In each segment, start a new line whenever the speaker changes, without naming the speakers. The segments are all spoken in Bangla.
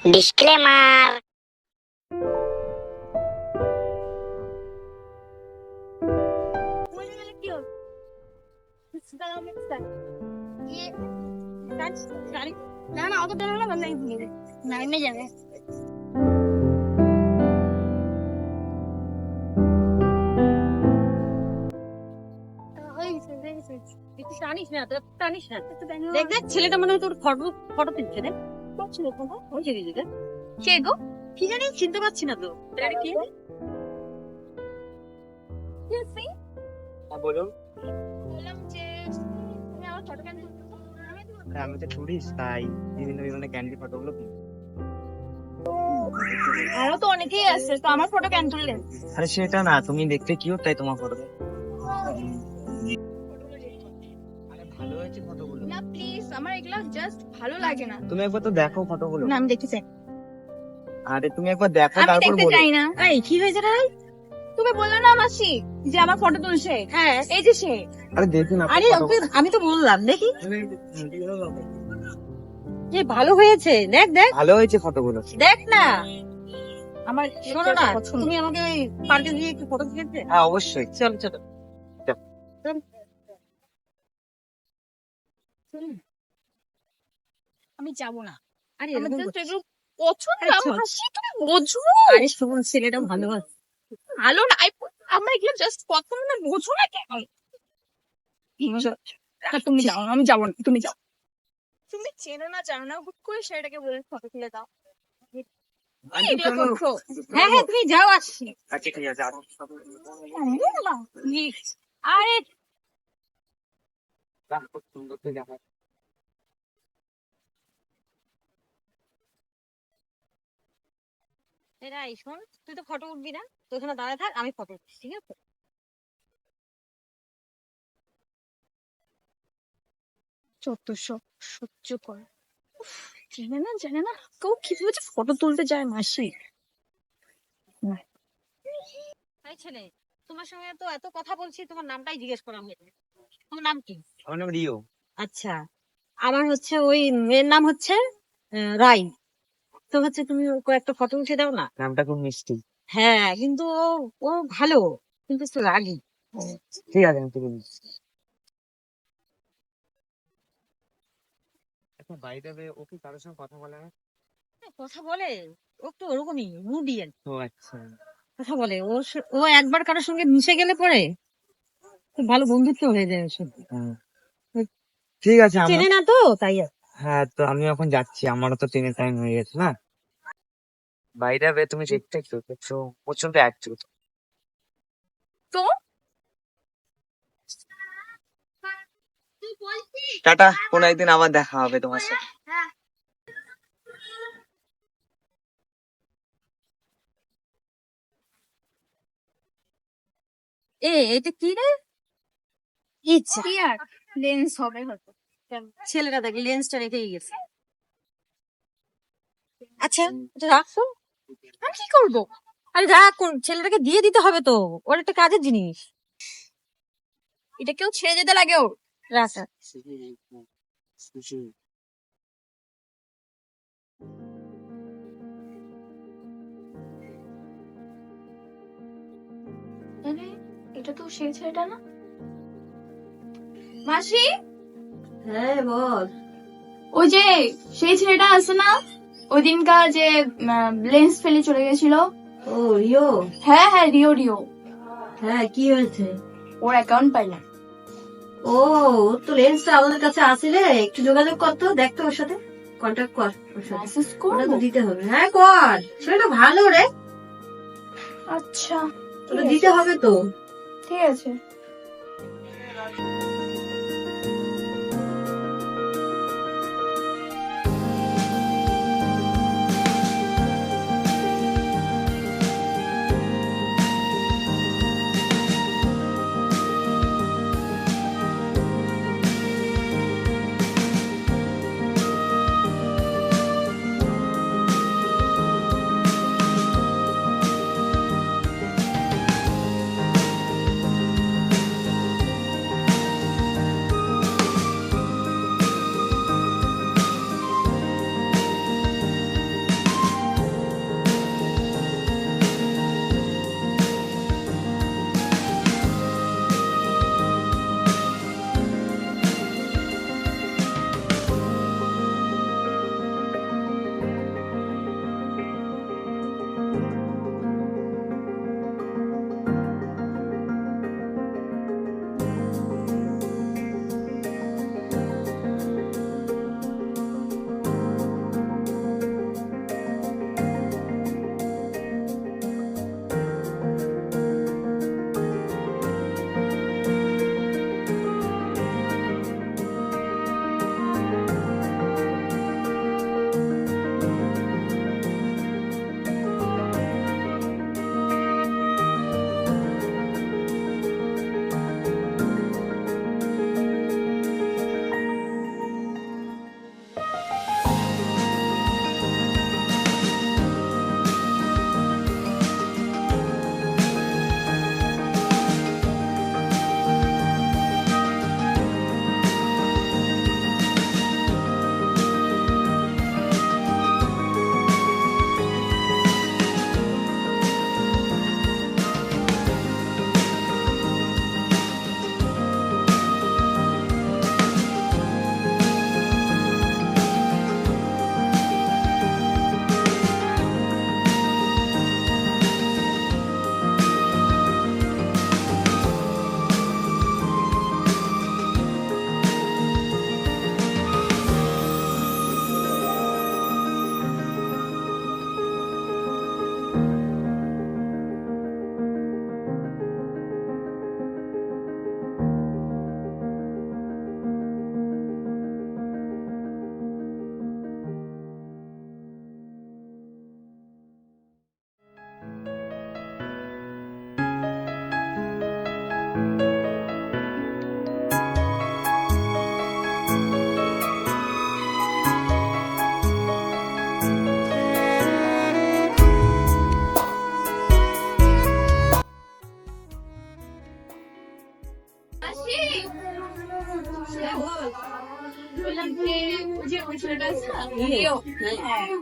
Disclaimer.
না অত টানা না ভালো লাগে নাইমে যাবে
টানিস না টানিস না দেখ দেখ ছেলেটা মনে হয় তোর ফটো ফটো তুলছে রে ওই যে দিদি কে গো কি জানি চিনতে পারছি না তো কে
বলুন।
বললাম যে তুমি আমার ফটো কেন তুলছো
আমি তো টুরিস্ট, তাই বিভিন্ন বিভিন্ন ক্যান্ডিড ফটোগুলো তুলি।
আরো তো অনেকেই আছে তো আমার ফটো কেন তুললেন
আরে সেটা না, তুমি দেখতে কিউট তাই তোমার ফটো। আরে ভালো হয়েছে ফটোগুলো।
না প্লিজ আমার এগুলা জাস্ট ভালো লাগে না
তুমি একবার তো দেখো ফটোগুলো।
না আমি দেখতে চাই
আরে তুমি একবার দেখো
আমি
তারপর
দেখতে
বলো।
চাই না
এই কি হয়েছে রে
তুমি বললে না মাসি যে আমার ফটো তুলছে হ্যাঁ এই যে সে
আরে দেখুন
আরে ওকে আমি তো বললাম দেখি যে ভালো হয়েছে দেখ দেখ
ভালো হয়েছে ফটোগুলো।
দেখ না আমার শোনো না তুমি আমাকে ওই পার্কে গিয়ে একটু ফটো তুলতে
হ্যাঁ অবশ্যই।
চলো চলো
আমি যাব না
আরে
আমার
এরকম
জাস্ট
করছিস।
এগুলো পছন্দ
আরে চল।
মাসি তুমি বোঝো
আরে শোন ছেলেটা ভালো আছে
ভালো না আমার এগুলো জাস্ট পছন্দ না বোঝো না কেন তুমি যাও আমি যাবো না তুমি যাও তুমি চেনো না জানো না হুট করে সেটাকে বলে ফটো তুলে দাও এগুলো করছো
হ্যাঁ হ্যাঁ তুমি যাও আসছি
আচ্ছা ঠিক আছে।
আরে
খুব সুন্দর তো দেখা।
এরা শোন তুই তো ফটো উঠবি না তুই ওখানে দাঁড়ায় থাক আমি ফটো উঠছি ঠিক আছে
চত্বরশো সহ্য করে জানে না কেউ কিভাবে যে ফটো তুলতে যায় মাসি
এই ছেলে তোমার সঙ্গে তো এত কথা বলছি তোমার নামটাই জিজ্ঞেস করা হয়েছে তোমার নাম কি
আমার নাম রিও।
আচ্ছা আমার হচ্ছে ওই মেয়ের নাম হচ্ছে রাই তো হচ্ছে তুমি ওকে একটা ফটো উঠে দাও না
নামটা খুব মিষ্টি।
হ্যাঁ কিন্তু ও ভালো কিন্তু একটু রাগী
ঠিক আছে আমি তুলে দিচ্ছি। আচ্ছা বাড়িতে ও কি কারোর সঙ্গে কথা বলে না?
কথা বলে ও তো ওরকমই মুডি
ও আচ্ছা।
কথা বলে ও একবার কারোর সঙ্গে মিশে গেলে পরে খুব ভালো বন্ধুত্ব হয়ে যায় ওর সাথে।
হ্যাঁ। ঠিক আছে
চেনে না তো তাই আর কি।
হ্যাঁ তো আমি এখন যাচ্ছি, আমারও তো ট্রেনের টাইম হয়ে গেছে না। বাইরে তুমি দেখতে একটু দেখছো প্রচন্ড অ্যাক্টিভ।
তো
টাটা, কোনো একদিন আবার দেখা হবে তোমার সাথে।
এটা কি রে ইচ্ছা
কি আর লেন্স হবে হয়তো
ছেলেটা দেখ লেন্সটা রেখেই গেছে আচ্ছা এটা রাখছো
আমি কি করবো
আরে রাখ ছেলেটাকে দিয়ে দিতে হবে তো ওর একটা কাজের জিনিস
এটা কেউ ছেড়ে যেতে লাগে ওর
রাখ রাখ।
এটা তো সেই ছেলেটা না মাসি
হ্যাঁ বল
ওই যে সেই ছেলেটা আছে না ওই দিনকার যে লেন্স ফেলে চলে গেছিল
ও রিও
হ্যাঁ হ্যাঁ রিও রিও
হ্যাঁ কি হয়েছে
ওর অ্যাকাউন্ট পাইলাম
ও ওর তো লেন্সটা আমাদের কাছে আছে রে একটু যোগাযোগ কর তো দেখ তো ওর সাথে কন্ট্যাক্ট কর ওর সাথে
মেসেজ
ওটা তো
করবো
দিতে হবে হ্যাঁ কর সেটা ভালো রে
আচ্ছা
ওটা দিতে হবে তো
ঠিক আছে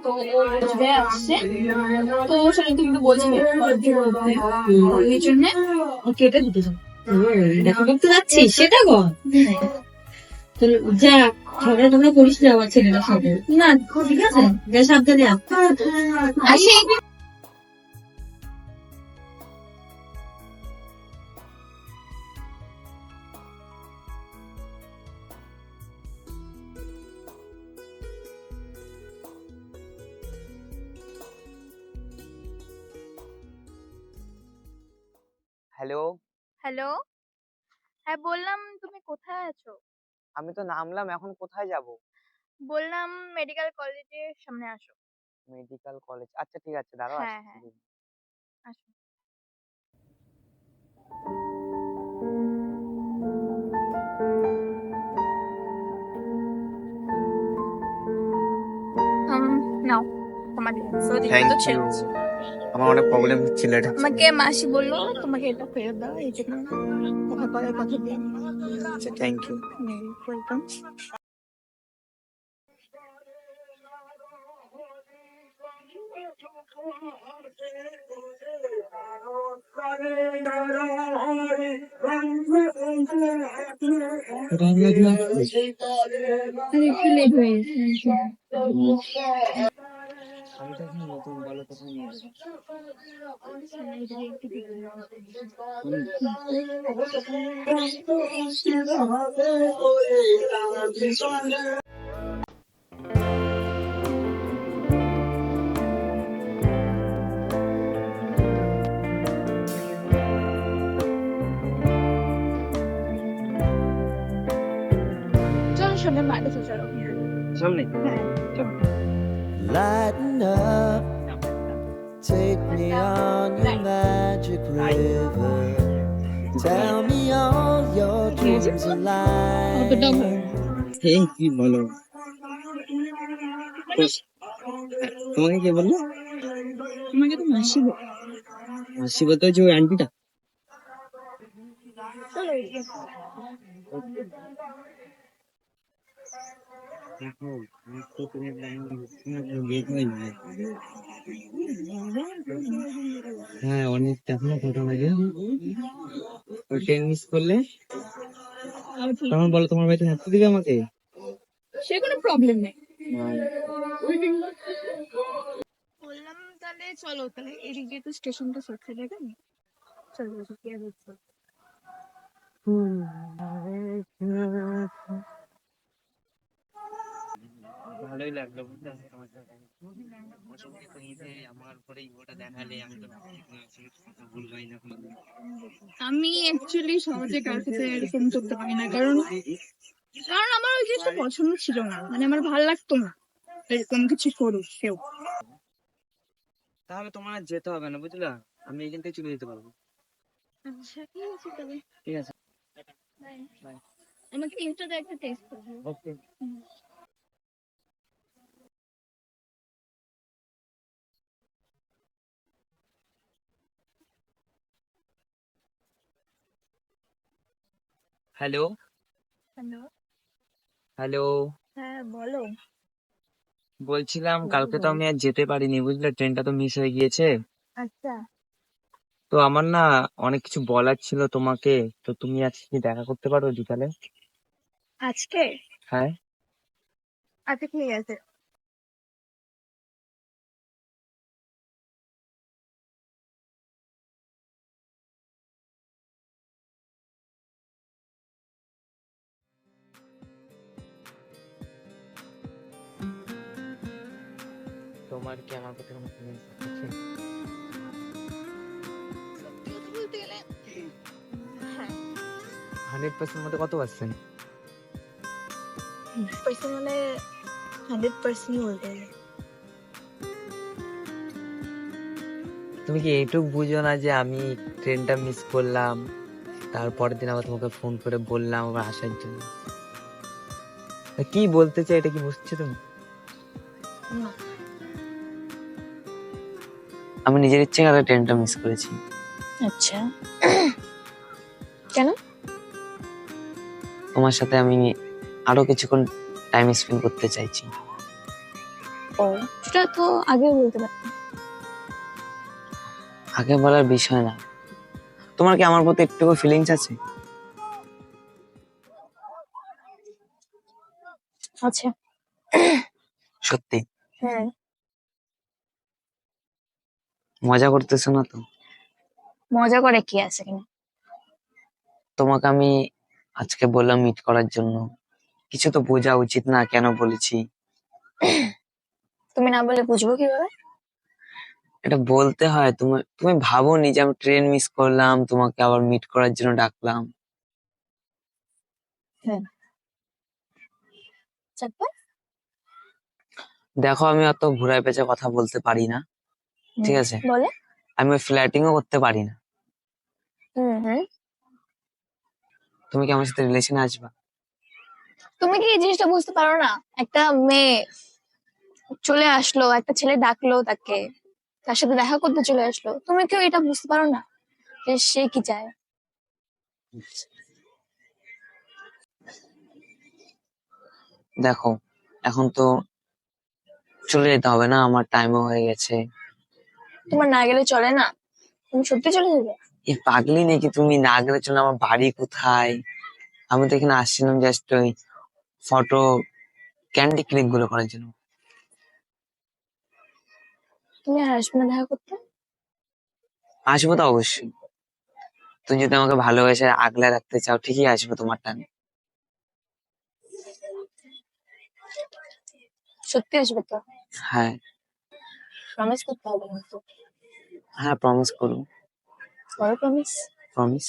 তো ও বুঝবে আসছে, তো ওর সাথে তুই একটু বলছিলি এই জন্য ওকে এটা দিতে যাবো।
দেখা করতে যাচ্ছিস সেটা কর। যা, ঝগড়া টগড়া করিস না আমার ছেলেটার সাথে।
না
ঠিক আছে, যা সাবধানে আয়।
আসি।
হ্যালো,
হ্যালো, হ্যাঁ বললাম তুমি কোথায় আছো?
আমি তো নামলাম, এখন কোথায় যাব?
বললাম মেডিকেল কলেজের সামনে আসো।
মেডিকেল কলেজ, আচ্ছা ঠিক আছে, দাঁড়াও
হ্যাঁ
আসছি।
হ্যাঁ আসো। নাও তোমার
থ্যাংক
তো
ইউ।
ছেড়ে দিচ্ছি।
আমার অনেক প্রবলেম হচ্ছিল এটা।
আমাকে মাসি বললো তোমাকে এটা ফেরত দাও, এই জন্য কথা বলার কথা দিয়ে।
আচ্ছা থ্যাংক ইউ।
ওয়েলকাম। একটু লেট হয়ে গেছে।
আমি তো এখন নতুন, বলো কোথায় নিয়ে যাবো?
চলো সামনে বাইরে চলো।
সামনে?
হ্যাঁ চলো।
Lighten up, take me on your magic river. Tell me all your dreams are
অতটা
lying.
ভালো।
এই কি বলো? তোমাকে কে বললো?
তোমাকে তো মাসি বলে।
মাসি বলতে হচ্ছে ওই আন্টিটা?
চলো
দেখো, আমার তো তুমি লেট হয়ে যায়। হ্যাঁ অনেকটা, এখনো কটা বাজে? ওই ট্রেন মিস করলে তখন বলো তোমার বাড়িতে থাকতে দিবে আমাকে?
সে কোনো প্রবলেম নেই। বললাম তাহলে চলো, তাহলে এদিকে তো স্টেশনটা সরছে দেখেন। চলো কি আর হচ্ছে।
ভালোই লাগলো বুঝলে তোমার সাথে। মোটামুটি তো ঈদে আমার পরে ইগোটা দেখালে, আমি তো কথা বলবাই না কোনোদিন।
আমি অ্যাকচুয়ালি সহজে কার সাথে এরকম করতে পারি না, কারণ কারণ আমার ওই জিনিসটা পছন্দ ছিল না, মানে আমার ভালো লাগতো না এরকম কিছু করুক কেউ।
তাহলে তোমার আর যেতে হবে না বুঝলা, আমি এখান থেকে চলে যেতে পারবো।
আচ্ছা ঠিক আছে তবে।
ঠিক আছে,
বাই। আমাকে ইনস্টাতে একটা টেক্সট করবে।
ওকে। Hello
hello.
হ্যালো,
হ্যাঁ বলো।
বলছিলাম কালকে তো আমি আর যেতে পারিনি বুঝলে, ট্রেনটা তো মিস হয়ে গিয়েছে।
আচ্ছা
তো আমার না অনেক কিছু বলার ছিল তোমাকে, তো তুমি আজকে কি দেখা করতে পারো বিকালে?
আজকে?
হ্যাঁ।
আচ্ছা ঠিক আছে।
তোমার কি আমার প্রতি কোনো feelings আছে?
সত্যি কথা বলতে গেলে হ্যাঁ,
100% মধ্যে কত পার্সেন্ট?
পার্সোনালি 100% বলতে গেলে।
তুমি কি এইটুকু বুঝো না যে আমি ট্রেনটা মিস করলাম, তারপরের দিন আবার তোমাকে ফোন করে বললাম আবার আসার জন্য? তা কি বলতে চাই এটা কি বুঝছো তুমি?
না।
আমি নিজের ইচ্ছে করে ট্রেনটা মিস করেছি।
আচ্ছা কেন?
তোমার সাথে আমি আরো কিছুক্ষণ টাইম স্পেন্ড করতে চাইছি।
ও সেটা তো আগেও বলতে পারতাম।
আগে বলার বিষয় না। তোমার কি আমার প্রতি একটু ফিলিংস আছে?
আচ্ছা।
সত্যি?
হ্যাঁ।
মজা করতেছো না তো?
মজা করে কি আছে কিনা?
তোমাকে আমি আজকে বললাম মিট করার জন্য, কিছু তো বোঝা উচিত না কেন বলেছি?
তুমি না বলে বুঝবো কিভাবে?
এটা বলতে হয়। তুমি তুমি ভাবোনি যে আমি ট্রেন মিস করলাম, তোমাকে আবার মিট করার জন্য ডাকলাম?
হ্যাঁ। তারপর?
দেখো, আমি অত ঘুরায় পেঁচে কথা বলতে পারি না, ঠিক আছে?
বলে?
আমি ওই ফ্ল্যাটিংও করতে পারি না।
হুম।
তুমি কি আমার সাথে রিলেশনে আসবা?
তুমি কি এই জিনিসটা বুঝতে পারো না? একটা মেয়ে চলে আসলো, একটা ছেলে ডাকলো তাকে, তার সাথে দেখা করতে চলে আসলো, তুমি কেউ এটা বুঝতে পারো না যে সে কি চায়?
দেখো, এখন তো চলে যেতে হবে না, আমার টাইমও হয়ে গেছে।
তোমার না গেলে চলে না? তুমি সত্যি চলে যাবে?
এ পাগলি নাকি তুমি? না গেলে চলো। আমার বাড়ি কোথায়? আমি তো এখানে আসছিলাম জাস্ট ওই ফটো ক্যান্ডি ক্লিক গুলো করার জন্য।
তুমি আর আসবে না দেখা করতে?
আসবো তো অবশ্যই। তুমি যদি আমাকে ভালোবেসে আগলে রাখতে চাও, ঠিকই আসবো তোমার টানে।
সত্যি আসবে তো?
হ্যাঁ।
প্রমিস করতে হবে কিন্তু।
হ্যাঁ, প্রমিস করুন।
বড় প্রমিস।
প্রমিস।